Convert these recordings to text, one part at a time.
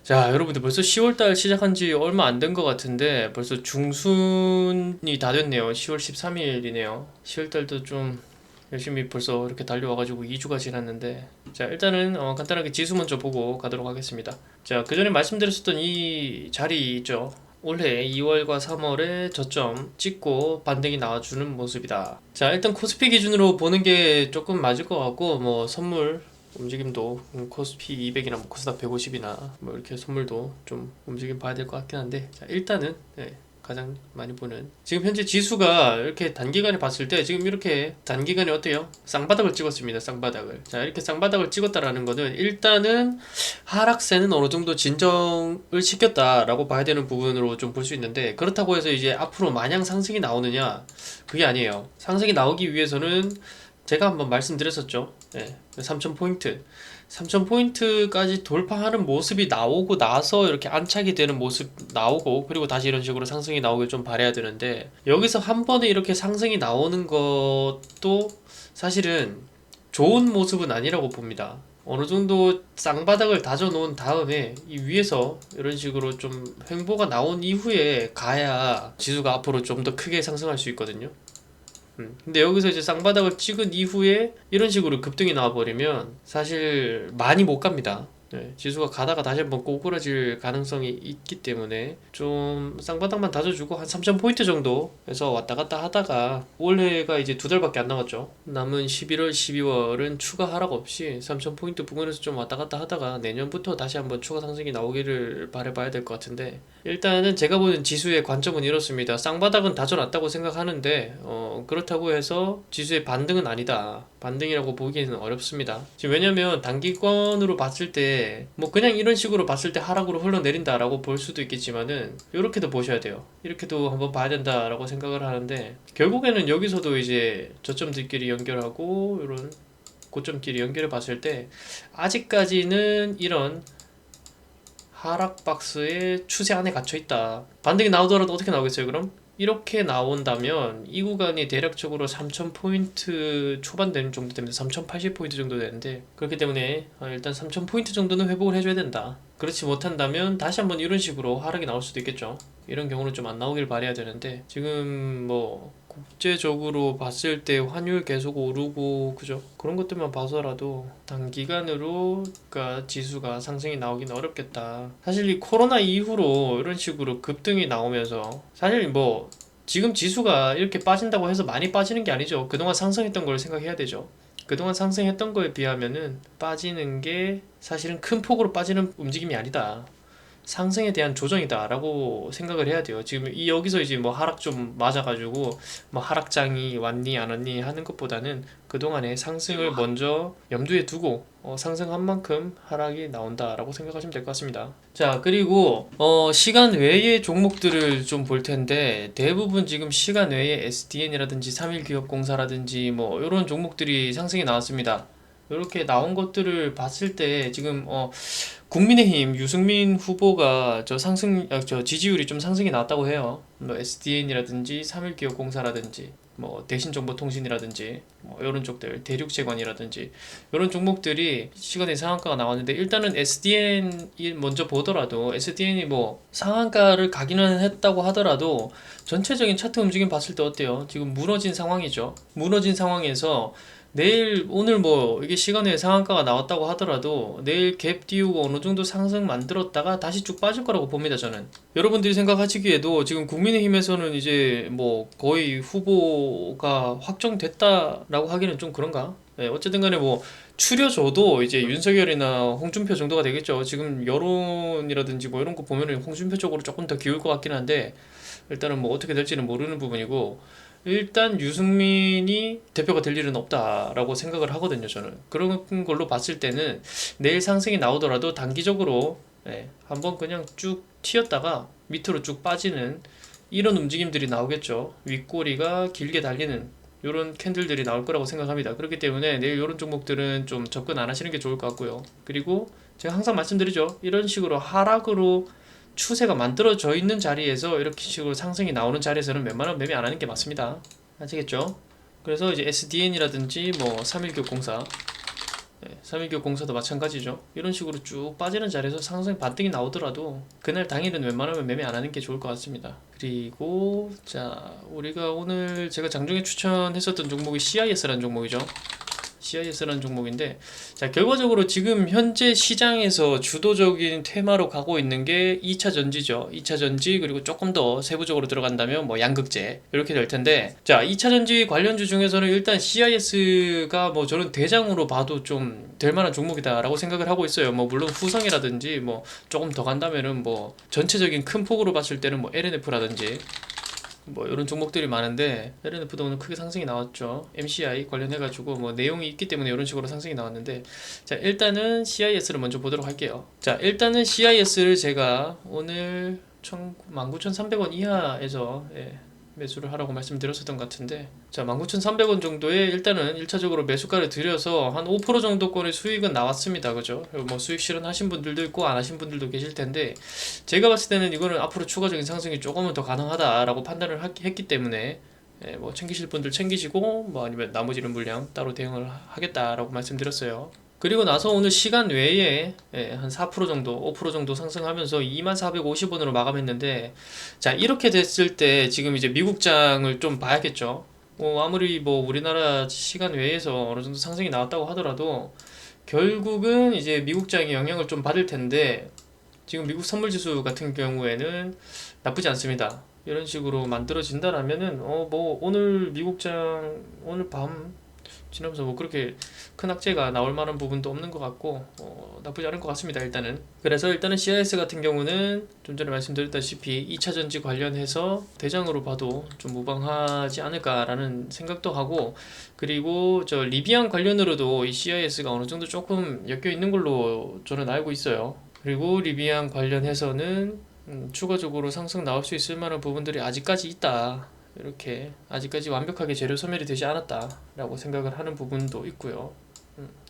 자, 여러분들 벌써 10월달 시작한 지 얼마 안 된 것 같은데 벌써 중순이 다 됐네요. 10월 13일이네요. 10월달도 좀 열심히 벌써 이렇게 달려와가지고 2주가 지났는데, 자, 일단은 간단하게 지수 먼저 보고 가도록 하겠습니다. 자, 그 전에 말씀드렸었던 이 자리 있죠. 올해 2월과 3월에 저점 찍고 반등이 나와주는 모습이다. 자, 일단 코스피 기준으로 보는 게 조금 맞을 것 같고, 뭐 선물 움직임도 코스피 200이나 뭐 코스닥 150이나 뭐 이렇게 선물도 좀 움직임 봐야 될 것 같긴 한데, 자, 일단은 가장 많이 보는 지금 현재 지수가 이렇게 단기간에 봤을 때 지금 이렇게 단기간에 어때요? 쌍바닥을 찍었습니다. 쌍바닥을. 자, 이렇게 쌍바닥을 찍었다라는 거는 일단은 하락세는 어느 정도 진정을 시켰다라고 봐야 되는 부분으로 좀 볼 수 있는데, 그렇다고 해서 이제 앞으로 마냥 상승이 나오느냐, 그게 아니에요. 상승이 나오기 위해서는 제가 한번 말씀드렸었죠. 3000포인트. 3000포인트까지 돌파하는 모습이 나오고 나서 이렇게 안착이 되는 모습 나오고, 그리고 다시 이런 식으로 상승이 나오길 좀 바라야 되는데, 여기서 한 번에 이렇게 상승이 나오는 것도 사실은 좋은 모습은 아니라고 봅니다. 어느 정도 쌍바닥을 다져놓은 다음에 이 위에서 이런 식으로 좀 횡보가 나온 이후에 가야 지수가 앞으로 좀 더 크게 상승할 수 있거든요. 근데 여기서 이제 쌍바닥을 찍은 이후에 이런 식으로 급등이 나와버리면 사실 많이 못 갑니다. 지수가 가다가 다시 한번 꼬꾸라질 가능성이 있기 때문에 좀 쌍바닥만 다져주고 한 3000포인트 정도에서 왔다 갔다 하다가, 올해가 이제 두 달밖에 안 남았죠. 남은 11월, 12월은 추가 하락 없이 3000포인트 부근에서 좀 왔다 갔다 하다가 내년부터 다시 한번 추가 상승이 나오기를 바라봐야 될 것 같은데, 일단은 제가 보는 지수의 관점은 이렇습니다. 쌍바닥은 다져놨다고 생각하는데 그렇다고 해서 지수의 반등은 아니다. 반등이라고 보기에는 어렵습니다. 지금 왜냐면 단기권으로 봤을 때 뭐 그냥 이런 식으로 봤을 때 하락으로 흘러내린다라고 볼 수도 있겠지만은, 이렇게도 보셔야 돼요. 이렇게도 한번 봐야 된다라고 생각을 하는데, 결국에는 여기서도 이제 저점들끼리 연결하고 이런 고점끼리 연결해 봤을 때 아직까지는 이런 하락 박스의 추세 안에 갇혀 있다. 반등이 나오더라도 어떻게 나오겠어요, 그럼? 이렇게 나온다면 이 구간이 대략적으로 3000포인트 초반 되는 정도 됩니다. 3080포인트 정도 되는데, 그렇기 때문에 일단 3000포인트 정도는 회복을 해줘야 된다. 그렇지 못한다면 다시 한번 이런 식으로 하락이 나올 수도 있겠죠. 이런 경우는 좀 안 나오길 바라야 되는데, 지금 뭐 국제적으로 봤을 때 환율 계속 오르고 그죠? 그런 것들만 봐서라도 단기간으로 그러니까 지수가 상승이 나오긴 어렵겠다. 사실 이 코로나 이후로 이런 식으로 급등이 나오면서 사실 뭐 지금 지수가 이렇게 빠진다고 해서 많이 빠지는 게 아니죠. 그동안 상승했던 걸 생각해야 되죠. 그동안 상승했던 거에 비하면은 빠지는 게 사실은 큰 폭으로 빠지는 움직임이 아니다. 상승에 대한 조정이다라고 생각을 해야 돼요. 지금 이 여기서 이제 뭐 하락 좀 맞아가지고 뭐 하락장이 왔니 안 왔니 하는 것보다는 그동안의 상승을 먼저 염두에 두고 상승한 만큼 하락이 나온다라고 생각하시면 될 것 같습니다. 자, 그리고 시간 외의 종목들을 좀 볼 텐데, 대부분 지금 시간 외에 SDN이라든지 3일기업공사라든지 뭐 이런 종목들이 상승이 나왔습니다. 이렇게 나온 것들을 봤을 때 지금 국민의힘 유승민 후보가 저 지지율이 좀 상승이 나왔다고 해요. 뭐 SDN이라든지 3일기업공사라든지 뭐 대신정보통신이라든지 뭐 이런 쪽들, 대륙제관이라든지 이런 종목들이 시간에 상한가가 나왔는데, 일단은 SDN이 먼저 보더라도 SDN이 뭐 상한가를 가기는 했다고 하더라도 전체적인 차트 움직임 봤을 때 어때요? 지금 무너진 상황이죠. 무너진 상황에서 내일 오늘 뭐 이게 시간에 상한가가 나왔다고 하더라도 내일 갭 띄우고 어느 정도 상승 만들었다가 다시 쭉 빠질 거라고 봅니다, 저는. 여러분들이 생각하시기에도 지금 국민의힘에서는 이제 뭐 거의 후보가 확정됐다라고 하기는 좀 그런가? 네, 어쨌든 간에 뭐 추려져도 이제 윤석열이나 홍준표 정도가 되겠죠. 지금 여론이라든지 뭐 이런 거 보면은 홍준표 쪽으로 조금 더 기울 것 같긴 한데, 일단은 뭐 어떻게 될지는 모르는 부분이고, 일단 유승민이 대표가 될 일은 없다라고 생각을 하거든요, 저는. 그런 걸로 봤을 때는 내일 상승이 나오더라도 단기적으로 한번 그냥 쭉 튀었다가 밑으로 쭉 빠지는 이런 움직임들이 나오겠죠. 윗꼬리가 길게 달리는 이런 캔들들이 나올 거라고 생각합니다. 그렇기 때문에 내일 이런 종목들은 좀 접근 안 하시는 게 좋을 것 같고요. 그리고 제가 항상 말씀드리죠. 이런 식으로 하락으로 추세가 만들어져 있는 자리에서 이렇게 식으로 상승이 나오는 자리에서는 웬만하면 매매 안 하는 게 맞습니다. 아시겠죠? 그래서 이제 SDN이라든지 뭐 319공사 삼일교 공사도 마찬가지죠. 이런 식으로 쭉 빠지는 자리에서 상승 반등이 나오더라도 그날 당일은 웬만하면 매매 안 하는 게 좋을 것 같습니다. 그리고 자, 우리가 오늘 제가 장중에 추천했었던 종목이 CIS라는 종목이죠. CIS라는 종목인데, 자, 결과적으로 지금 현재 시장에서 주도적인 테마로 가고 있는 게 2차 전지죠. 2차 전지, 그리고 조금 더 세부적으로 들어간다면 뭐 양극재 이렇게 될 텐데, 자, 2차 전지 관련주 중에서는 일단 CIS가 뭐 저는 대장으로 봐도 좀 될 만한 종목이다라고 생각을 하고 있어요. 뭐 물론 후성이라든지 뭐 조금 더 간다면은 뭐 전체적인 큰 폭으로 봤을 때는 뭐 LNF라든지 뭐 이런 종목들이 많은데, LNF도 오늘 크게 상승이 나왔죠. MCI 관련해가지고 뭐 내용이 있기 때문에 이런 식으로 상승이 나왔는데, 자, 일단은 CIS를 먼저 보도록 할게요. 자, 일단은 CIS를 제가 오늘 19,300원 이하에서 매수를 하라고 말씀드렸었던 것 같은데, 자, 19,300원 정도에 일단은 1차적으로 매수가를 들여서 한 5% 정도권의 수익은 나왔습니다. 그죠? 뭐 수익 실현하신 분들도 있고 안 하신 분들도 계실 텐데, 제가 봤을 때는 이거는 앞으로 추가적인 상승이 조금은 더 가능하다라고 판단을 했기 때문에 뭐 챙기실 분들 챙기시고, 뭐 아니면 나머지는 물량 따로 대응을 하겠다라고 말씀드렸어요. 그리고 나서 오늘 시간 외에 한 4% 정도, 5% 정도 상승하면서 2450원으로 마감했는데, 자, 이렇게 됐을 때 지금 이제 미국장을 좀 봐야겠죠. 아무리 뭐 우리나라 시간 외에서 어느 정도 상승이 나왔다고 하더라도 결국은 이제 미국장이 영향을 좀 받을 텐데, 지금 미국 선물지수 같은 경우에는 나쁘지 않습니다. 이런 식으로 만들어진다라면은 뭐 오늘 미국장 오늘 밤 지나면서 뭐 그렇게 큰 악재가 나올 만한 부분도 없는 것 같고 나쁘지 않은 것 같습니다. 일단은 그래서 일단은 CIS 같은 경우는 좀 전에 말씀드렸다시피 2차 전지 관련해서 대장으로 봐도 좀 무방하지 않을까라는 생각도 하고, 그리고 저 리비안 관련으로도 이 CIS가 어느 정도 조금 엮여 있는 걸로 저는 알고 있어요. 그리고 리비안 관련해서는 추가적으로 상승 나올 수 있을 만한 부분들이 아직까지 있다. 이렇게 아직까지 완벽하게 재료 소멸이 되지 않았다라고 생각을 하는 부분도 있고요.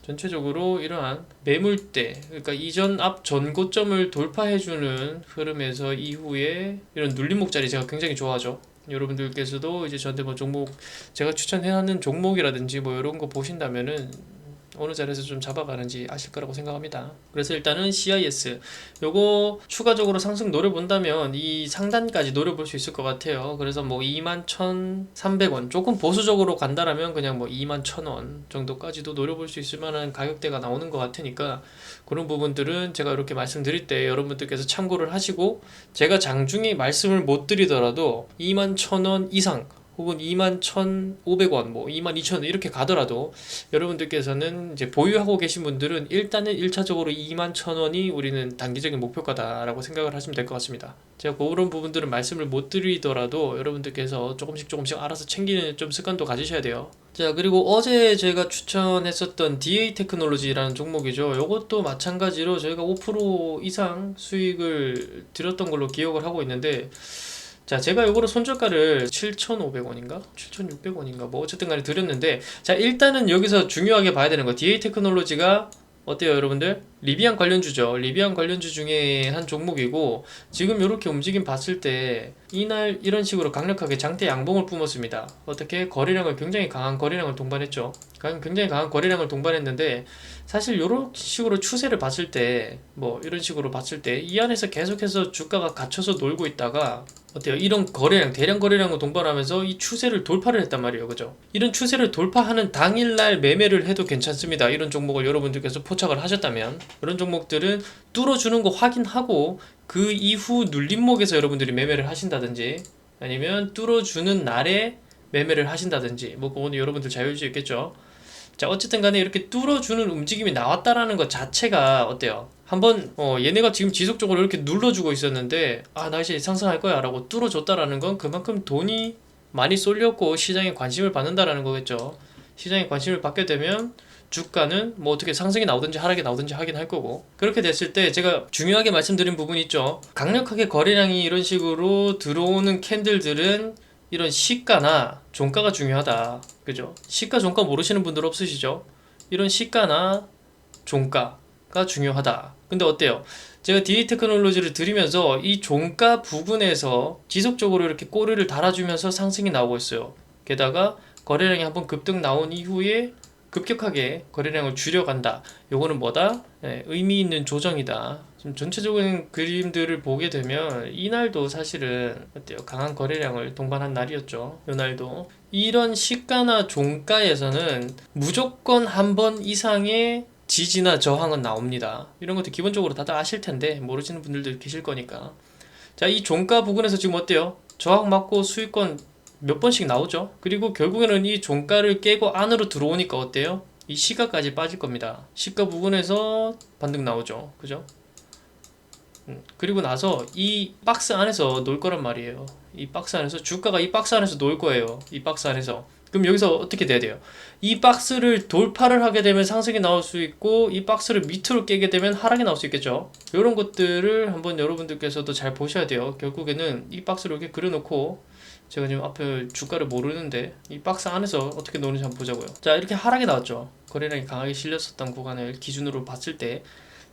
전체적으로 이러한 매물대, 그러니까 이전 앞 전고점을 돌파해주는 흐름에서 이후에 이런 눌림목 자리 제가 굉장히 좋아하죠. 여러분들께서도 이제 저한테 뭐 종목 제가 추천해하는 종목이라든지 뭐 이런 거 보신다면은 어느 자리에서 좀 잡아가는지 아실 거라고 생각합니다. 그래서 일단은 CIS 요거 추가적으로 상승 노려본다면 이 상단까지 노려볼 수 있을 것 같아요. 그래서 뭐 21,300원 조금 보수적으로 간다라면 그냥 뭐 21,000원 정도까지도 노려볼 수 있을 만한 가격대가 나오는 것 같으니까, 그런 부분들은 제가 이렇게 말씀드릴 때 여러분들께서 참고를 하시고, 제가 장중에 말씀을 못 드리더라도 21,000원 이상 혹은 21,500원, 뭐 22,000원 이렇게 가더라도 여러분들께서는 이제 보유하고 계신 분들은 일단은 1차적으로 21,000원이 우리는 단기적인 목표가다라고 생각을 하시면 될 것 같습니다. 제가 그런 부분들은 말씀을 못 드리더라도 여러분들께서 조금씩 알아서 챙기는 좀 습관도 가지셔야 돼요. 자, 그리고 어제 제가 추천했었던 DA 테크놀로지라는 종목이죠. 이것도 마찬가지로 저희가 5% 이상 수익을 드렸던 걸로 기억을 하고 있는데, 자, 제가 요거를 손절가를 7,500원인가? 7,600원인가? 뭐 어쨌든 간에 드렸는데, 자, 일단은 여기서 중요하게 봐야 되는 거, DA 테크놀로지가 어때요, 여러분들? 리비안 관련주죠. 리비안 관련주 중에 한 종목이고, 지금 이렇게 움직임 봤을 때 이날 이런 식으로 강력하게 장대 양봉을 뿜었습니다. 어떻게? 거래량을 굉장히 강한 거래량을 동반했죠. 굉장히 강한 거래량을 동반했는데, 사실 이런 식으로 추세를 봤을 때, 뭐 이런 식으로 봤을 때 이 안에서 계속해서 주가가 갇혀서 놀고 있다가 어때요? 이런 거래량, 대량 거래량을 동반하면서 이 추세를 돌파를 했단 말이에요. 그죠? 이런 추세를 돌파하는 당일날 매매를 해도 괜찮습니다. 이런 종목을 여러분들께서 포착을 하셨다면, 이런 종목들은 뚫어주는 거 확인하고 그 이후 눌림목에서 여러분들이 매매를 하신다든지, 아니면 뚫어주는 날에 매매를 하신다든지, 뭐 그거는 여러분들 자유의지겠죠. 자, 어쨌든 간에 이렇게 뚫어주는 움직임이 나왔다라는 것 자체가 어때요? 한번 얘네가 지금 지속적으로 이렇게 눌러주고 있었는데, 나 이제 상승할 거야 라고 뚫어줬다라는 건 그만큼 돈이 많이 쏠렸고 시장에 관심을 받는다라는 거겠죠. 시장에 관심을 받게 되면 주가는 뭐 어떻게 상승이 나오든지 하락이 나오든지 하긴 할 거고, 그렇게 됐을 때 제가 중요하게 말씀드린 부분이 있죠. 강력하게 거래량이 이런 식으로 들어오는 캔들들은 이런 시가나 종가가 중요하다. 그죠? 시가 종가 모르시는 분들 없으시죠? 이런 시가나 종가가 중요하다. 근데 어때요? 제가 DA 테크놀로지를 들이면서 이 종가 부분에서 지속적으로 이렇게 꼬리를 달아주면서 상승이 나오고 있어요. 게다가 거래량이 한번 급등 나온 이후에 급격하게 거래량을 줄여간다. 요거는 뭐다? 의미 있는 조정이다. 좀 전체적인 그림들을 보게 되면 이날도 사실은 어때요? 강한 거래량을 동반한 날이었죠. 요 날도. 이런 시가나 종가에서는 무조건 한 번 이상의 지지나 저항은 나옵니다. 이런 것도 기본적으로 다들 아실 텐데 모르시는 분들도 계실 거니까. 자, 이 종가 부근에서 지금 어때요? 저항 맞고 수익권 몇 번씩 나오죠. 그리고 결국에는 이 종가를 깨고 안으로 들어오니까 어때요? 이 시가까지 빠질 겁니다. 시가 부근에서 반등 나오죠. 그죠? 그리고 나서 이 박스 안에서 놀 거란 말이에요. 이 박스 안에서 주가가 이 박스 안에서 놀 거예요. 이 박스 안에서. 그럼 여기서 어떻게 돼야 돼요? 이 박스를 돌파를 하게 되면 상승이 나올 수 있고 이 박스를 밑으로 깨게 되면 하락이 나올 수 있겠죠. 이런 것들을 한번 여러분들께서도 잘 보셔야 돼요. 결국에는 이 박스를 이렇게 그려놓고 제가 지금 앞에 주가를 모르는데 이 박스 안에서 어떻게 노는지 한번 보자고요. 자, 이렇게 하락이 나왔죠. 거래량이 강하게 실렸었던 구간을 기준으로 봤을 때,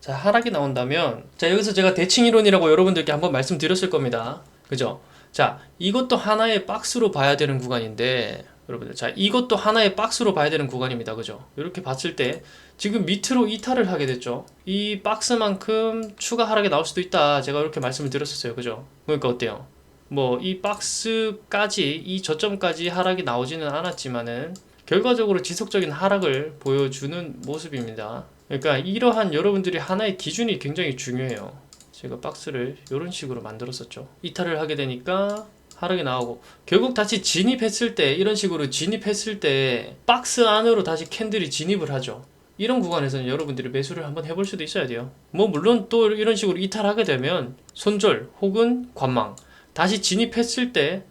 자, 하락이 나온다면, 자, 여기서 제가 대칭 이론이라고 여러분들께 한번 말씀드렸을 겁니다. 그죠? 자, 이것도 하나의 박스로 봐야 되는 구간인데, 여러분들, 자, 이것도 하나의 박스로 봐야 되는 구간입니다. 그죠? 이렇게 봤을 때 지금 밑으로 이탈을 하게 됐죠. 이 박스만큼 추가 하락이 나올 수도 있다. 제가 이렇게 말씀을 드렸었어요. 그죠? 그러니까 어때요? 뭐 이 박스까지, 이 저점까지 하락이 나오지는 않았지만은 결과적으로 지속적인 하락을 보여주는 모습입니다. 그러니까 이러한 여러분들이 하나의 기준이 굉장히 중요해요. 제가 박스를 이런 식으로 만들었었죠. 이탈을 하게 되니까 하락이 나오고, 결국 다시 진입했을 때, 이런 식으로 진입했을 때 박스 안으로 다시 캔들이 진입을 하죠. 이런 구간에서는 여러분들이 매수를 한번 해볼 수도 있어야 돼요. 뭐 물론 또 이런 식으로 이탈하게 되면 손절 혹은 관망, 다시 진입했을 때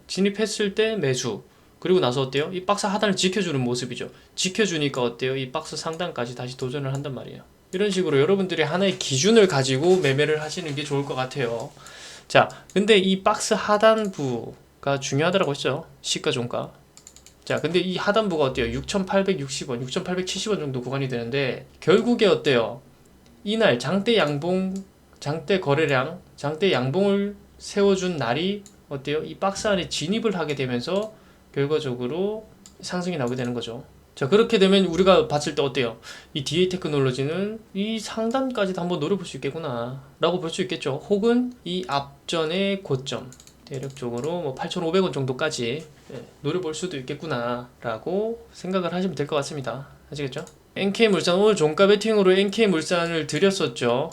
매수. 그리고 나서 어때요? 이 박스 하단을 지켜주는 모습이죠. 지켜주니까 어때요? 이 박스 상단까지 다시 도전을 한단 말이에요. 이런 식으로 여러분들이 하나의 기준을 가지고 매매를 하시는 게 좋을 것 같아요. 자, 근데 이 박스 하단부가 중요하다고 했죠. 시가 종가. 자, 근데 이 하단부가 어때요? 6,860원, 6,870원 정도 구간이 되는데, 결국에 어때요? 이날 장대 양봉, 장대 거래량, 장대 양봉을 세워준 날이 어때요? 이 박스 안에 진입을 하게 되면서 결과적으로 상승이 나오게 되는 거죠. 자, 그렇게 되면 우리가 봤을 때 어때요? 이 DA 테크놀로지는 이 상단까지도 한번 노려볼 수 있겠구나 라고 볼 수 있겠죠. 혹은 이 앞전의 고점, 대략적으로 뭐 8,500원 정도까지 노려볼 수도 있겠구나 라고 생각을 하시면 될 것 같습니다. 아시겠죠? NK물산, 오늘 종가 베팅으로 NK물산을 드렸었죠.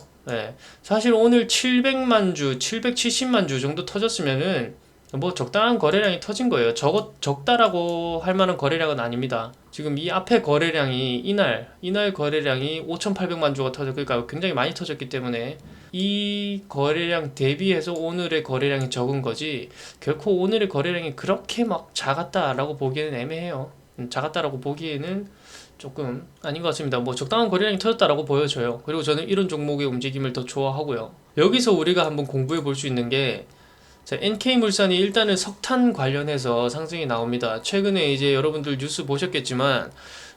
사실 오늘 700만 주, 770만 주 정도 터졌으면은 뭐 적당한 거래량이 터진 거예요. 적다라고 할 만한 거래량은 아닙니다. 지금 이 앞에 거래량이 이날 거래량이 5,800만 주가 그러니까 굉장히 많이 터졌기 때문에 이 거래량 대비해서 오늘의 거래량이 적은 거지, 결코 오늘의 거래량이 그렇게 막 작았다라고 보기에는 애매해요. 작았다라고 보기에는 조금 아닌 것 같습니다. 뭐 적당한 거래량이 터졌다라고 보여져요. 그리고 저는 이런 종목의 움직임을 더 좋아하고요. 여기서 우리가 한번 공부해 볼 수 있는 게, 자, NK물산이 일단은 석탄 관련해서 상승이 나옵니다. 최근에 이제 여러분들 뉴스 보셨겠지만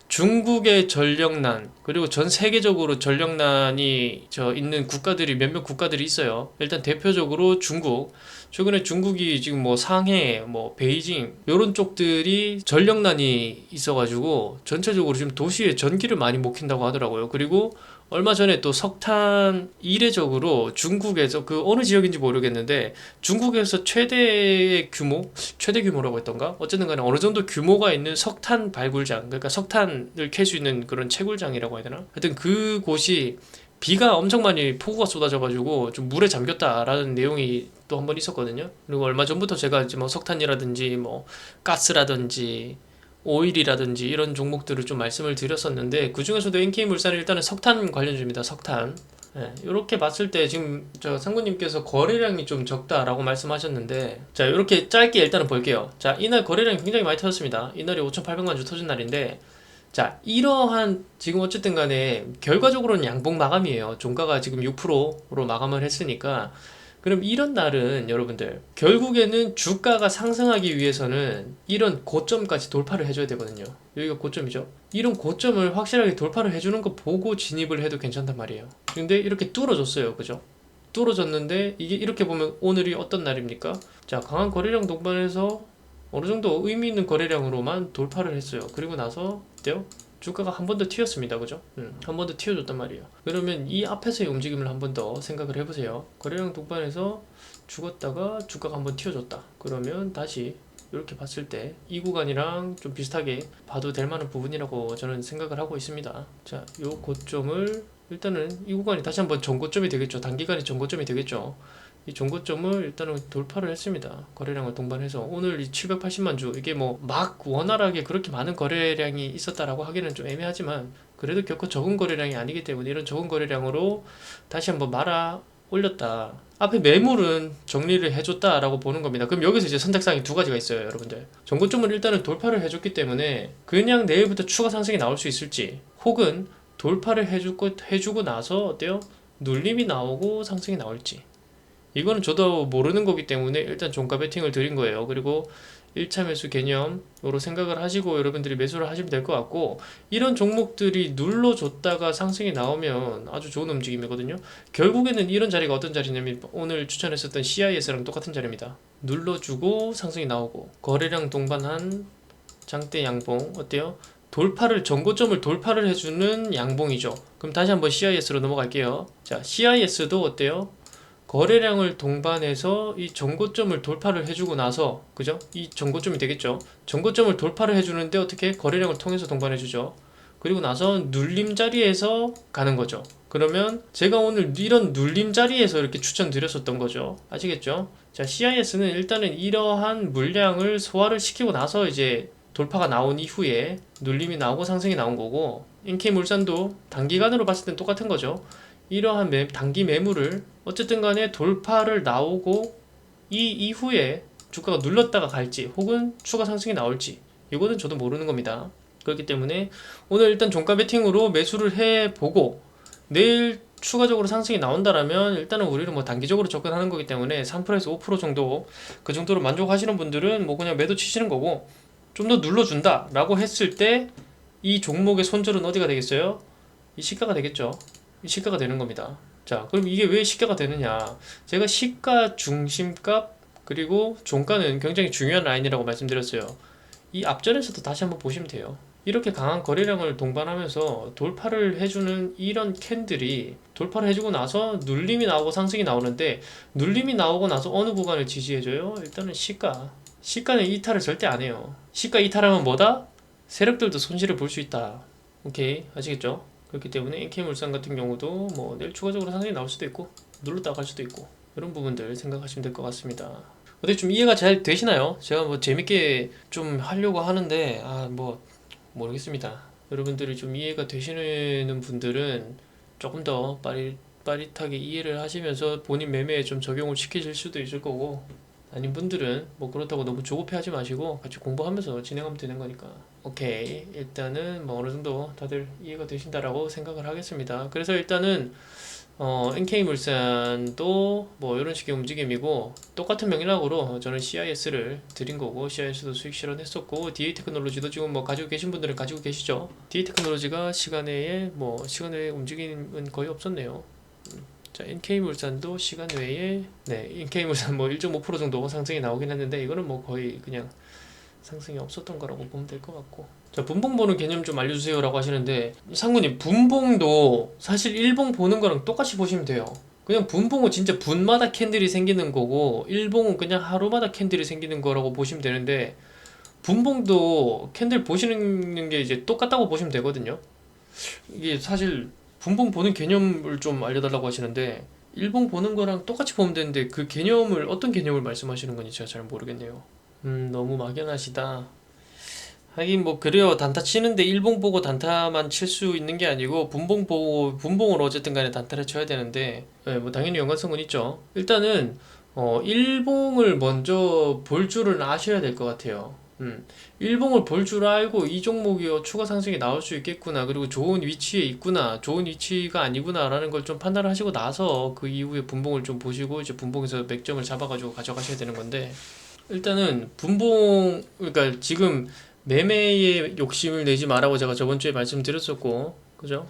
중국의 전력난, 그리고 전 세계적으로 전력난이 있는 국가들이 몇몇 국가들이 있어요. 일단 대표적으로 중국. 최근에 중국이 지금 뭐 상해, 뭐 베이징 요런 쪽들이 전력난이 있어가지고 전체적으로 지금 도시에 전기를 많이 못 킨다고 하더라고요. 그리고 얼마 전에 또 석탄 이례적으로 중국에서, 그 어느 지역인지 모르겠는데 중국에서 최대 규모라고 했던가? 어쨌든 간에 어느 정도 규모가 있는 석탄 발굴장, 그러니까 석탄을 캘 수 있는 그런 채굴장이라고 해야 되나? 하여튼 그곳이 비가 엄청 많이 폭우가 쏟아져가지고 좀 물에 잠겼다라는 내용이 또 한 번 있었거든요. 그리고 얼마 전부터 제가 이제 뭐 석탄이라든지 뭐 가스라든지 오일이라든지 이런 종목들을 좀 말씀을 드렸었는데, 그 중에서도 NK물산은 일단은 석탄 관련주입니다. 석탄. 이렇게 봤을 때 지금 저 상구님께서 거래량이 좀 적다라고 말씀하셨는데, 자, 이렇게 짧게 일단은 볼게요. 자, 이날 거래량이 굉장히 많이 터졌습니다. 이날이 5,800만 주 터진 날인데, 자, 이러한 지금 어쨌든 간에 결과적으로는 양봉 마감이에요. 종가가 지금 6%로 마감을 했으니까, 그럼 이런 날은 여러분들 결국에는 주가가 상승하기 위해서는 이런 고점까지 돌파를 해줘야 되거든요. 여기가 고점이죠. 이런 고점을 확실하게 돌파를 해주는 거 보고 진입을 해도 괜찮단 말이에요. 근데 이렇게 뚫어줬어요. 그죠? 뚫어졌는데 이게 이렇게 보면 오늘이 어떤 날입니까? 자, 강한 거래량 동반해서 어느 정도 의미 있는 거래량으로만 돌파를 했어요. 그리고 나서 어때요? 주가가 한 번 더 튀었습니다. 그죠? 한 번 더 튀어줬단 말이에요. 그러면 이 앞에서의 움직임을 한 번 더 생각을 해보세요. 거래량 동반해서 죽었다가 주가가 한 번 튀어줬다. 그러면 다시 이렇게 봤을 때 이 구간이랑 좀 비슷하게 봐도 될 만한 부분이라고 저는 생각을 하고 있습니다. 자, 요 고점을 일단은 이 구간이 다시 한번 전고점이 되겠죠. 단기간의 전고점이 되겠죠. 이 전고점을 일단은 돌파를 했습니다. 거래량을 동반해서 오늘 이 780만 주 이게 뭐 막 원활하게 그렇게 많은 거래량이 있었다라고 하기는 좀 애매하지만 그래도 결코 적은 거래량이 아니기 때문에 이런 적은 거래량으로 다시 한번 말아 올렸다. 앞에 매물은 정리를 해줬다라고 보는 겁니다. 그럼 여기서 이제 선택사항이 두 가지가 있어요, 여러분들. 전고점을 일단은 돌파를 해줬기 때문에 그냥 내일부터 추가 상승이 나올 수 있을지, 혹은 돌파를 해주고 나서 어때요? 눌림이 나오고 상승이 나올지. 이거는 저도 모르는 거기 때문에 일단 종가 베팅을 드린 거예요. 그리고 1차 매수 개념으로 생각을 하시고 여러분들이 매수를 하시면 될 것 같고, 이런 종목들이 눌러줬다가 상승이 나오면 아주 좋은 움직임이거든요. 결국에는 이런 자리가 어떤 자리냐면 오늘 추천했었던 CIS랑 똑같은 자리입니다. 눌러주고 상승이 나오고 거래량 동반한 장대 양봉 어때요? 전고점을 돌파를 해주는 양봉이죠. 그럼 다시 한번 CIS로 넘어갈게요. 자, CIS도 어때요? 거래량을 동반해서 이 전고점을 돌파를 해주고 나서, 그죠? 이 전고점이 되겠죠. 전고점을 돌파를 해주는데 어떻게? 거래량을 통해서 동반해주죠. 그리고 나서 눌림 자리에서 가는 거죠. 그러면 제가 오늘 이런 눌림 자리에서 이렇게 추천드렸었던 거죠. 아시겠죠? 자, CIS는 일단은 이러한 물량을 소화를 시키고 나서 이제 돌파가 나온 이후에 눌림이 나오고 상승이 나온 거고, 인케이물산도 단기간으로 봤을 땐 똑같은 거죠. 이러한 단기 매물을 어쨌든 간에 돌파를 나오고 이 이후에 주가가 눌렀다가 갈지 혹은 추가 상승이 나올지, 이거는 저도 모르는 겁니다. 그렇기 때문에 오늘 일단 종가 베팅으로 매수를 해보고 내일 추가적으로 상승이 나온다라면 일단은 우리는 뭐 단기적으로 접근하는 거기 때문에 3%에서 5% 정도, 그 정도로 만족하시는 분들은 뭐 그냥 매도 치시는 거고, 좀 더 눌러준다 라고 했을 때 이 종목의 손절은 어디가 되겠어요? 이 시가가 되겠죠. 이 시가가 되는 겁니다. 자, 그럼 이게 왜 시가가 되느냐? 제가 시가 중심값 그리고 종가는 굉장히 중요한 라인이라고 말씀드렸어요. 이 앞전에서도 다시 한번 보시면 돼요. 이렇게 강한 거래량을 동반하면서 돌파를 해주는 이런 캔들이 돌파를 해주고 나서 눌림이 나오고 상승이 나오는데, 눌림이 나오고 나서 어느 구간을 지지해줘요? 일단은 시가는 이탈을 절대 안 해요. 시가 이탈하면 뭐다? 세력들도 손실을 볼 수 있다. 오케이, 아시겠죠? 그렇기 때문에 NK물산 같은 경우도 뭐 내일 추가적으로 상승이 나올 수도 있고 눌렀다가 갈 수도 있고, 이런 부분들 생각하시면 될 것 같습니다. 어떻게 좀 이해가 잘 되시나요? 제가 뭐 재밌게 좀 하려고 하는데 뭐 모르겠습니다. 여러분들이 좀 이해가 되시는 분들은 조금 더 빠릿하게 이해를 하시면서 본인 매매에 좀 적용을 시키실 수도 있을 거고, 아닌 분들은 뭐 그렇다고 너무 조급해하지 마시고 같이 공부하면서 진행하면 되는 거니까. 오케이, 일단은 뭐 어느 정도 다들 이해가 되신다라고 생각을 하겠습니다. 그래서 일단은 NK물산도 뭐 이런 식의 움직임이고, 똑같은 맥락으로 저는 CIS를 드린 거고, CIS도 수익 실현했었고, DA테크놀로지도 지금 뭐 가지고 계신 분들은 가지고 계시죠. DA테크놀로지가 시간 외에 움직임은 거의 없었네요. 자, NK물산도 시간 외에, 네, NK물산 뭐 1.5% 정도 상승이 나오긴 했는데 이거는 뭐 거의 그냥 상승이 없었던 거라고 보면 될 것 같고. 자, 분봉 보는 개념 좀 알려주세요 라고 하시는데, 상구님, 분봉도 사실 일봉 보는 거랑 똑같이 보시면 돼요. 그냥 분봉은 진짜 분마다 캔들이 생기는 거고, 일봉은 그냥 하루마다 캔들이 생기는 거라고 보시면 되는데, 분봉도 캔들 보시는 게 이제 똑같다고 보시면 되거든요. 이게 사실 분봉 보는 개념을 좀 알려달라고 하시는데, 일봉 보는 거랑 똑같이 보면 되는데 그 개념을 어떤 개념을 말씀하시는 건지 제가 잘 모르겠네요. 너무 막연하시다. 하긴 뭐 그래요. 단타 치는데 일봉 보고 단타만 칠 수 있는 게 아니고 분봉 보고 분봉으로 어쨌든 간에 단타를 쳐야 되는데, 네, 뭐 당연히 연관성은 있죠. 일단은 일봉을 먼저 볼 줄은 아셔야 될 것 같아요. 일봉을 볼 줄 알고 이 종목이 추가 상승이 나올 수 있겠구나, 그리고 좋은 위치에 있구나, 좋은 위치가 아니구나 라는 걸 좀 판단을 하시고 나서 그 이후에 분봉을 좀 보시고 이제 분봉에서 맥점을 잡아가지고 가져가셔야 되는 건데, 일단은 분봉, 그러니까 지금 매매에 욕심을 내지 말라고 제가 저번 주에 말씀드렸었고, 그죠?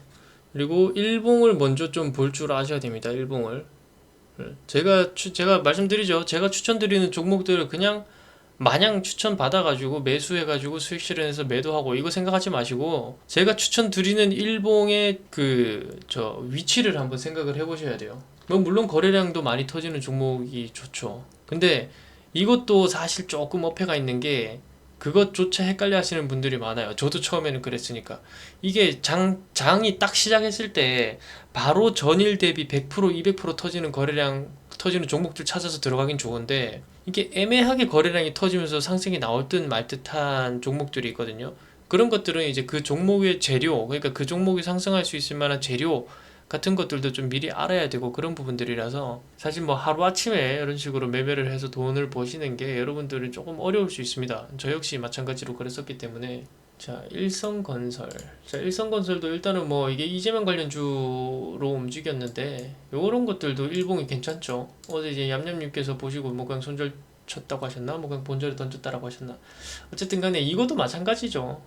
그리고 일봉을 먼저 좀 볼 줄 아셔야 됩니다. 일봉을 제가 말씀드리죠. 제가 추천드리는 종목들을 그냥 마냥 추천 받아가지고 매수해가지고 수익 실현해서 매도하고 이거 생각하지 마시고 제가 추천드리는 일봉의 저 위치를 한번 생각을 해보셔야 돼요. 뭐 물론 거래량도 많이 터지는 종목이 좋죠. 근데 이것도 사실 조금 어폐가 있는 게 그것조차 헷갈려 하시는 분들이 많아요. 저도 처음에는 그랬으니까. 이게 장이 딱 시작했을 때 바로 전일 대비 100%, 200% 터지는 거래량, 터지는 종목들 찾아서 들어가긴 좋은데 이게 애매하게 거래량이 터지면서 상승이 나올 듯 말 듯한 종목들이 있거든요. 그런 것들은 이제 그 종목의 재료, 그러니까 그 종목이 상승할 수 있을 만한 재료 같은 것들도 좀 미리 알아야 되고 그런 부분들이라서 사실 뭐 하루아침에 이런 식으로 매매를 해서 돈을 버시는 게 여러분들은 조금 어려울 수 있습니다. 저 역시 마찬가지로 그랬었기 때문에. 자, 일성건설. 자, 일성건설도 일단은 뭐 이게 이재명 관련주로 움직였는데 요런 것들도 일봉이 괜찮죠. 어제 이제 얌얌님께서 보시고 뭐 그냥 손절 쳤다고 하셨나? 뭐 그냥 본절에 던졌다라고 하셨나? 어쨌든 간에 이것도 마찬가지죠.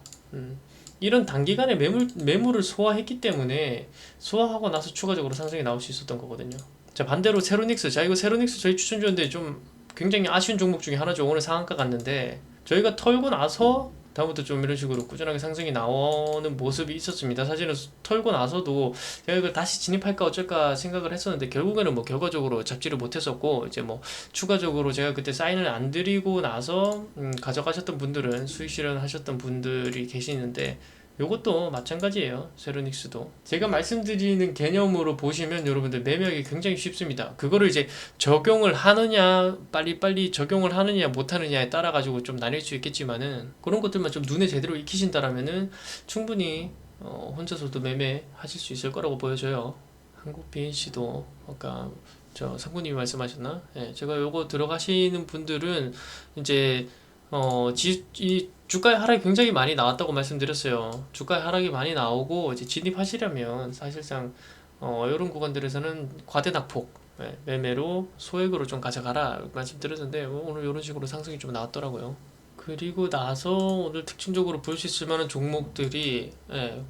이런 단기간에 매물을 소화했기 때문에 소화하고 나서 추가적으로 상승이 나올 수 있었던 거거든요. 자, 반대로 세로닉스. 자, 이거 세로닉스 저희 추천주였는데 좀 굉장히 아쉬운 종목 중에 하나죠. 오늘 상한가 갔는데 저희가 털고 나서 다음부터 좀 이런 식으로 꾸준하게 상승이 나오는 모습이 있었습니다. 사실은 털고 나서도 제가 이걸 다시 진입할까 어쩔까 생각을 했었는데 결국에는 뭐 결과적으로 잡지를 못했었고 이제 뭐 추가적으로 제가 그때 사인을 안 드리고 나서 가져가셨던 분들은 수익 실현하셨던 분들이 계시는데 요것도 마찬가지예요. 세로닉스도 제가 말씀드리는 개념으로 보시면 여러분들 매매하기 굉장히 쉽습니다. 그거를 이제 적용을 하느냐 빨리빨리 적용을 하느냐 못하느냐에 따라 가지고 좀 나뉠 수 있겠지만은 그런 것들만 좀 눈에 제대로 익히신다라면은 충분히 혼자서도 매매하실 수 있을 거라고 보여져요. 한국 BNC도 아까 저 상구님이 말씀하셨나? 예, 제가 요거 들어가시는 분들은 이제 이 주가의 하락이 굉장히 많이 나왔다고 말씀드렸어요. 주가의 하락이 많이 나오고 이제 진입하시려면 사실상 이런 구간들에서는 과대낙폭 매매로 소액으로 좀 가져가라 말씀드렸는데 오늘 이런 식으로 상승이 좀 나왔더라고요. 그리고 나서 오늘 특징적으로 볼 수 있을 만한 종목들이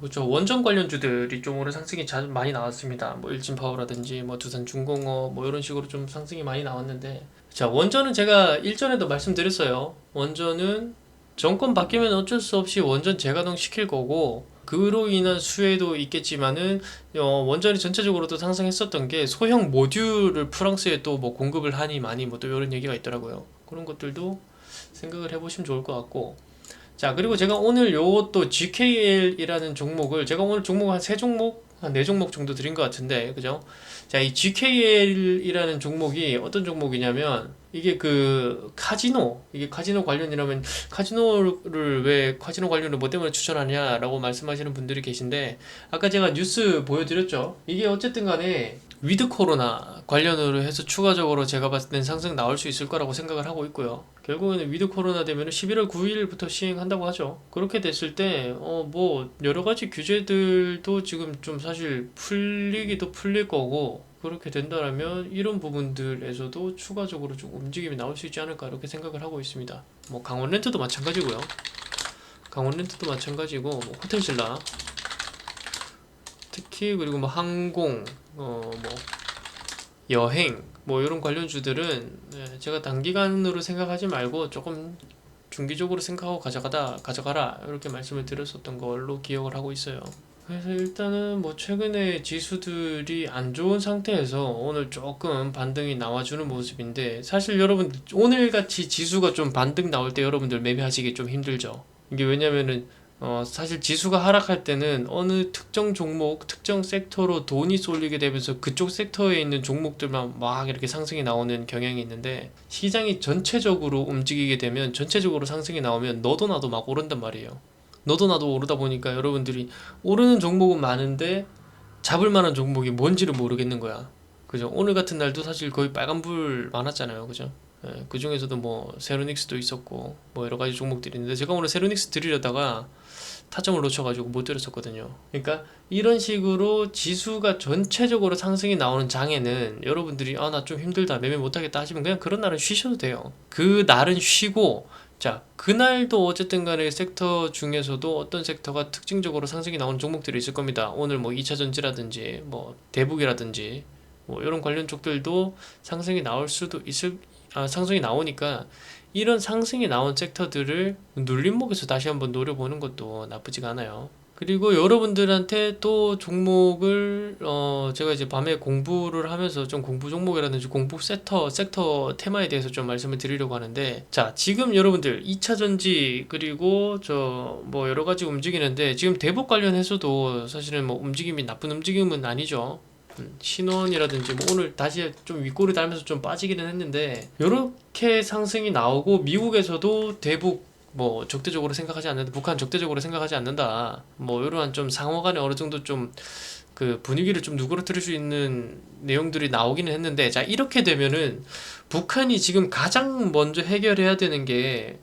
그렇죠. 원전 관련주들이 좀 오늘 상승이 많이 나왔습니다. 뭐 일진파워라든지 뭐 두산중공업 뭐 이런 식으로 좀 상승이 많이 나왔는데 자, 원전은 제가 일전에도 말씀드렸어요. 원전은 정권 바뀌면 어쩔 수 없이 원전 재가동 시킬 거고 그로 인한 수혜도 있겠지만은 원전이 전체적으로도 상승했었던 게 소형 모듈을 프랑스에 또 뭐 공급을 하니 많이 뭐 또 이런 얘기가 있더라고요. 그런 것들도 생각을 해보시면 좋을 것 같고 자, 그리고 제가 오늘 요것도 GKL이라는 종목을 제가 오늘 종목 한 3종목 한 4종목 정도 드린 것 같은데 그죠? 자, 이 GKL이라는 종목이 어떤 종목이냐면 이게 이게 카지노 관련이라면 카지노를 왜 카지노 관련을 뭐 때문에 추천하냐라고 말씀하시는 분들이 계신데 아까 제가 뉴스 보여드렸죠. 이게 어쨌든 간에 위드 코로나 관련으로 해서 추가적으로 제가 봤을 땐 상승 나올 수 있을 거라고 생각을 하고 있고요. 결국에는 위드 코로나 되면 11월 9일부터 시행한다고 하죠. 그렇게 됐을 때, 뭐, 여러 가지 규제들도 지금 좀 사실 풀리기도 풀릴 거고, 그렇게 된다면 이런 부분들에서도 추가적으로 좀 움직임이 나올 수 있지 않을까 이렇게 생각을 하고 있습니다. 뭐, 강원렌트도 마찬가지고요. 강원렌트도 마찬가지고, 뭐, 호텔신라. 특히, 그리고 뭐, 항공, 뭐, 여행 뭐 이런 관련주들은 제가 단기간으로 생각하지 말고 조금 중기적으로 생각하고 가져가라 이렇게 말씀을 드렸었던 걸로 기억을 하고 있어요. 그래서 일단은 뭐 최근에 지수들이 안 좋은 상태에서 오늘 조금 반등이 나와주는 모습인데 사실 여러분 오늘같이 지수가 좀 반등 나올 때 여러분들 매매하시기 좀 힘들죠. 이게 왜냐면은 사실 지수가 하락할 때는 어느 특정 종목, 특정 섹터로 돈이 쏠리게 되면서 그쪽 섹터에 있는 종목들만 막 이렇게 상승이 나오는 경향이 있는데 시장이 전체적으로 움직이게 되면 전체적으로 상승이 나오면 너도 나도 막 오른단 말이에요. 너도 나도 오르다 보니까 여러분들이 오르는 종목은 많은데 잡을 만한 종목이 뭔지를 모르겠는 거야. 그죠? 오늘 같은 날도 사실 거의 빨간불 많았잖아요. 그죠? 그 중에서도 뭐 세로닉스도 있었고 뭐 여러 가지 종목들이 있는데 제가 오늘 세로닉스 드리려다가 타점을 놓쳐가지고 못 드렸었거든요. 그러니까 이런 식으로 지수가 전체적으로 상승이 나오는 장에는 여러분들이 나 좀 힘들다 매매 못하겠다 하시면 그냥 그런 날은 쉬셔도 돼요. 그 날은 쉬고 자, 그날도 어쨌든 간에 섹터 중에서도 어떤 섹터가 특징적으로 상승이 나오는 종목들이 있을 겁니다. 오늘 뭐 2차전지라든지 뭐 대북이라든지 뭐 이런 관련 쪽들도 상승이 나올 수도 상승이 나오니까 이런 상승이 나온 섹터들을 눌림목에서 다시 한번 노려보는 것도 나쁘지가 않아요. 그리고 여러분들한테 또 종목을 제가 이제 밤에 공부를 하면서 좀 공부 종목이라든지 공부 섹터 테마에 대해서 좀 말씀을 드리려고 하는데, 자, 지금 여러분들 2차 전지 그리고 저 뭐 여러 가지 움직이는데, 지금 대북 관련해서도 사실은 뭐 움직임이 나쁜 움직임은 아니죠. 신원이라든지 뭐 오늘 다시 좀 윗꼬리 달면서 좀 빠지기는 했는데, 요렇게 상승이 나오고 미국에서도 대북 뭐 적대적으로 생각하지 않는다, 북한 적대적으로 생각하지 않는다, 뭐 이러한 좀 상호간에 어느 정도 좀 그 분위기를 좀 누그러뜨릴 수 있는 내용들이 나오기는 했는데, 자, 이렇게 되면은 북한이 지금 가장 먼저 해결해야 되는 게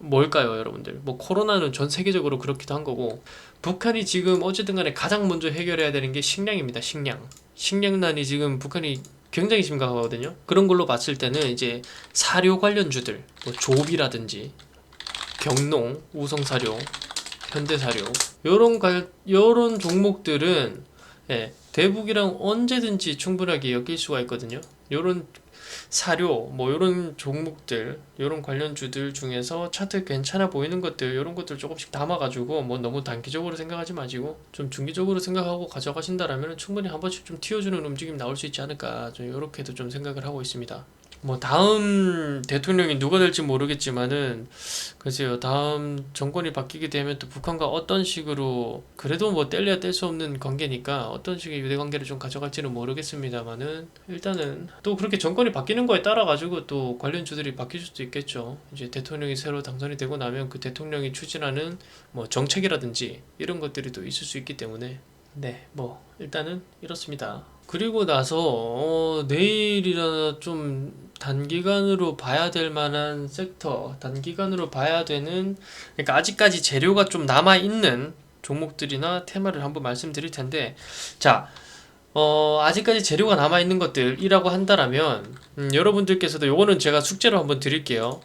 뭘까요, 여러분들? 뭐 코로나는 전 세계적으로 그렇기도 한 거고, 북한이 지금 어쨌든 간에 가장 먼저 해결해야 되는 게 식량입니다. 식량난이 지금 북한이 굉장히 심각하거든요. 그런 걸로 봤을 때는 이제 사료 관련주들, 뭐 조비라든지 경농, 우성사료, 현대사료, 요런 종목들은 대북이랑 언제든지 충분하게 엮일 수가 있거든요. 요런 사료, 뭐 요런 종목들, 요런 관련주들 중에서 차트 괜찮아 보이는 것들, 요런 것들 조금씩 담아가지고 뭐 너무 단기적으로 생각하지 마시고 좀 중기적으로 생각하고 가져가신다라면 충분히 한 번씩 좀 튀어주는 움직임 나올 수 있지 않을까, 좀 요렇게도 좀 생각을 하고 있습니다. 뭐 다음 대통령이 누가 될지 모르겠지만은, 글쎄요, 다음 정권이 바뀌게 되면 또 북한과 어떤 식으로, 그래도 뭐 뗄래야 뗄 수 없는 관계니까 어떤 식의 유대 관계를 좀 가져갈지는 모르겠습니다만은, 일단은 또 그렇게 정권이 바뀌는 거에 따라 가지고 또 관련주들이 바뀔 수도 있겠죠. 이제 대통령이 새로 당선이 되고 나면 그 대통령이 추진하는 뭐 정책이라든지 이런 것들이 또 있을 수 있기 때문에, 네, 뭐 일단은 이렇습니다. 그리고 나서 내일이라 좀 단기간으로 봐야 될 만한 섹터, 단기간으로 봐야 되는, 그러니까 아직까지 재료가 좀 남아 있는 종목들이나 테마를 한번 말씀드릴 텐데, 자, 아직까지 재료가 남아 있는 것들이라고 한다라면, 여러분들께서도 요거는 제가 숙제로 한번 드릴게요.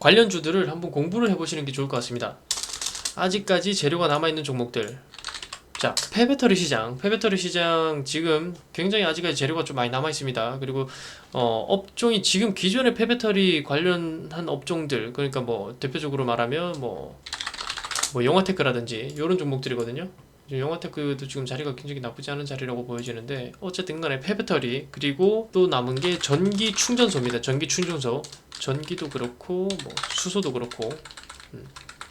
관련주들을 한번 공부를 해보시는 게 좋을 것 같습니다. 아직까지 재료가 남아 있는 종목들. 자, 폐배터리 시장 지금 굉장히 아직까지 재료가 좀 많이 남아 있습니다. 그리고 업종이 지금 기존의 폐배터리 관련한 업종들, 그러니까 뭐 대표적으로 말하면 뭐 영화테크라든지 이런 종목들이거든요. 영화테크도 지금 자리가 굉장히 나쁘지 않은 자리라고 보여지는데, 어쨌든 간에 폐배터리, 그리고 또 남은 게 전기 충전소입니다. 전기 충전소, 전기도 그렇고 뭐 수소도 그렇고,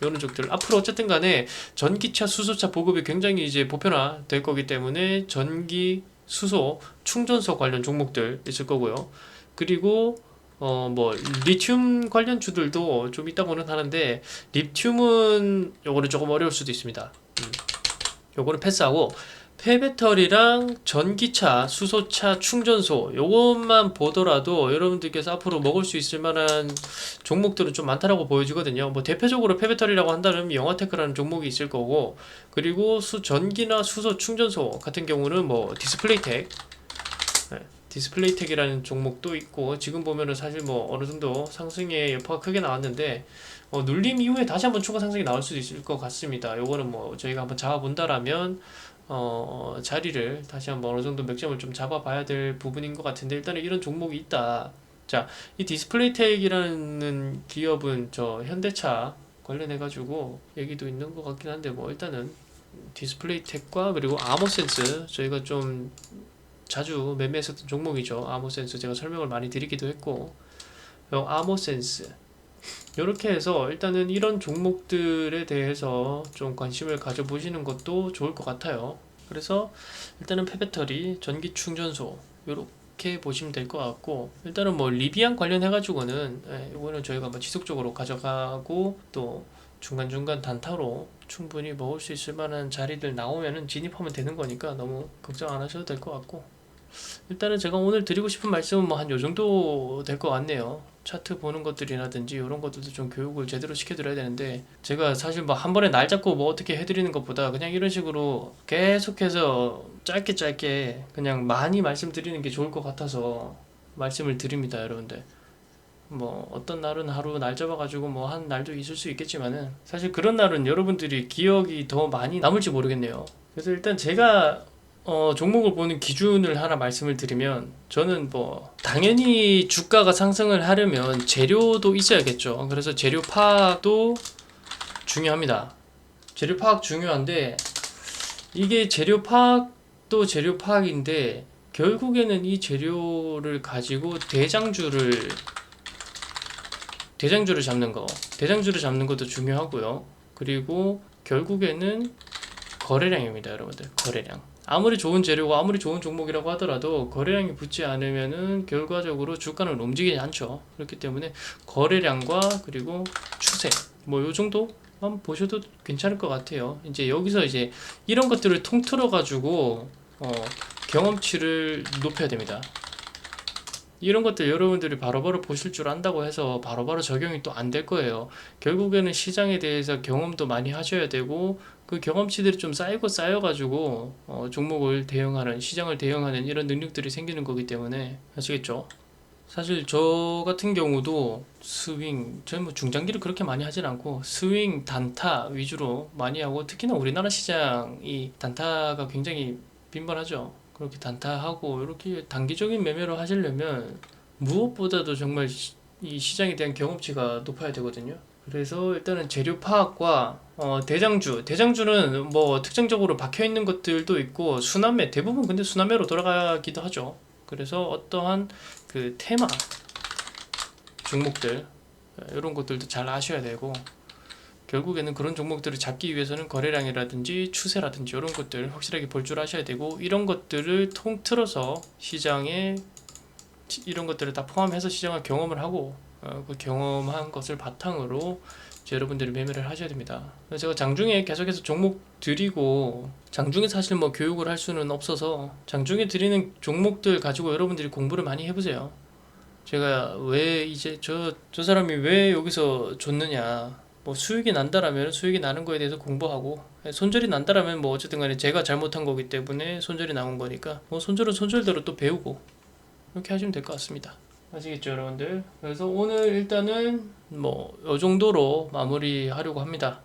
이런 쪽들 앞으로 어쨌든 간에 전기차, 수소차 보급이 굉장히 이제 보편화 될 거기 때문에 전기, 수소, 충전소 관련 종목들 있을 거고요. 그리고 뭐 리튬 관련주들도 좀 있다고는 하는데, 리튬은 요거는 조금 어려울 수도 있습니다. 요거는 패스하고, 폐배터리랑 전기차, 수소차, 충전소 요것만 보더라도 여러분들께서 앞으로 먹을 수 있을 만한 종목들은 좀 많다라고 보여지거든요. 뭐 대표적으로 폐배터리라고 한다면 영화테크라는 종목이 있을 거고, 그리고 전기나 수소, 충전소 같은 경우는 뭐 디스플레이텍, 디스플레이텍이라는 종목도 있고, 지금 보면은 사실 뭐 어느 정도 상승의 여파가 크게 나왔는데, 눌림 이후에 다시 한번 추가 상승이 나올 수도 있을 것 같습니다. 요거는 뭐 저희가 한번 잡아본다라면 자리를 다시 한번 어느 정도 몇 점을 좀 잡아봐야 될 부분인 것 같은데, 일단은 이런 종목이 있다. 자, 이 디스플레이텍이라는 기업은 저 현대차 관련해가지고 얘기도 있는 것 같긴 한데, 뭐 일단은 디스플레이텍과 그리고 아머센스, 저희가 좀 자주 매매했었던 종목이죠. 아머센스 제가 설명을 많이 드리기도 했고, 아머센스 이렇게 해서 일단은 이런 종목들에 대해서 좀 관심을 가져보시는 것도 좋을 것 같아요. 그래서 일단은 폐배터리, 전기 충전소 이렇게 보시면 될 것 같고, 일단은 뭐 리비안 관련해가지고는 이거는 저희가 뭐 지속적으로 가져가고, 또 중간중간 단타로 충분히 먹을 수 있을 만한 자리들 나오면은 진입하면 되는 거니까 너무 걱정 안 하셔도 될 것 같고, 일단은 제가 오늘 드리고 싶은 말씀은 뭐 한 요 정도 될 것 같네요. 차트 보는 것들이라든지 이런 것들도 좀 교육을 제대로 시켜드려야 되는데, 제가 사실 뭐 한 번에 날 잡고 뭐 어떻게 해드리는 것보다 그냥 이런 식으로 계속해서 짧게 그냥 많이 말씀드리는 게 좋을 것 같아서 말씀을 드립니다, 여러분들. 뭐 어떤 날은 하루 날 잡아가지고 뭐 한 날도 있을 수 있겠지만은, 사실 그런 날은 여러분들이 기억이 더 많이 남을지 모르겠네요. 그래서 일단 제가 종목을 보는 기준을 하나 말씀을 드리면, 저는 뭐 당연히 주가가 상승을 하려면 재료도 있어야겠죠. 그래서 재료 파악도 중요합니다. 재료 파악 중요한데, 이게 재료 파악도 재료 파악인데, 결국에는 이 재료를 가지고 대장주를 잡는 것도 중요하고요. 그리고 결국에는 거래량입니다, 여러분들. 거래량. 아무리 좋은 재료고 아무리 좋은 종목이라고 하더라도 거래량이 붙지 않으면은 결과적으로 주가는 움직이지 않죠. 그렇기 때문에 거래량과 그리고 추세, 뭐 요 정도만 보셔도 괜찮을 것 같아요. 이제 여기서 이제 이런 것들을 통틀어 가지고 경험치를 높여야 됩니다. 이런 것들 여러분들이 바로바로 보실 줄 안다고 해서 바로바로 적용이 또 안 될 거예요. 결국에는 시장에 대해서 경험도 많이 하셔야 되고, 그 경험치들이 좀 쌓여가지고 종목을 대응하는, 시장을 대응하는 이런 능력들이 생기는 거기 때문에. 아시겠죠? 사실 저 같은 경우도 저는 뭐 중장기를 그렇게 많이 하진 않고 스윙, 단타 위주로 많이 하고, 특히나 우리나라 시장이 단타가 굉장히 빈번하죠. 그렇게 단타하고 이렇게 단기적인 매매를 하시려면 무엇보다도 정말 이 시장에 대한 경험치가 높아야 되거든요. 그래서 일단은 재료 파악과 대장주는 뭐 특정적으로 박혀 있는 것들도 있고, 순환매, 대부분 근데 순환매로 돌아가기도 하죠. 그래서 어떠한 그 테마 종목들, 이런 것들도 잘 아셔야 되고, 결국에는 그런 종목들을 잡기 위해서는 거래량이라든지 추세라든지 이런 것들 확실하게 볼 줄 아셔야 되고, 이런 것들을 통틀어서 시장에 이런 것들을 다 포함해서 시장을 경험을 하고, 그 경험한 것을 바탕으로 이제 여러분들이 매매를 하셔야 됩니다. 그래서 제가 장중에 계속해서 종목 드리고, 장중에 사실 뭐 교육을 할 수는 없어서 장중에 드리는 종목들 가지고 여러분들이 공부를 많이 해보세요. 제가 왜 이제 저 사람이 왜 여기서 줬느냐, 뭐 수익이 난다라면 수익이 나는 거에 대해서 공부하고, 손절이 난다라면 뭐 어쨌든 간에 제가 잘못한 거기 때문에 손절이 나온 거니까 뭐 손절은 손절대로 또 배우고, 이렇게 하시면 될 것 같습니다. 아시겠죠, 여러분들? 그래서 오늘 일단은 뭐 요 정도로 마무리하려고 합니다.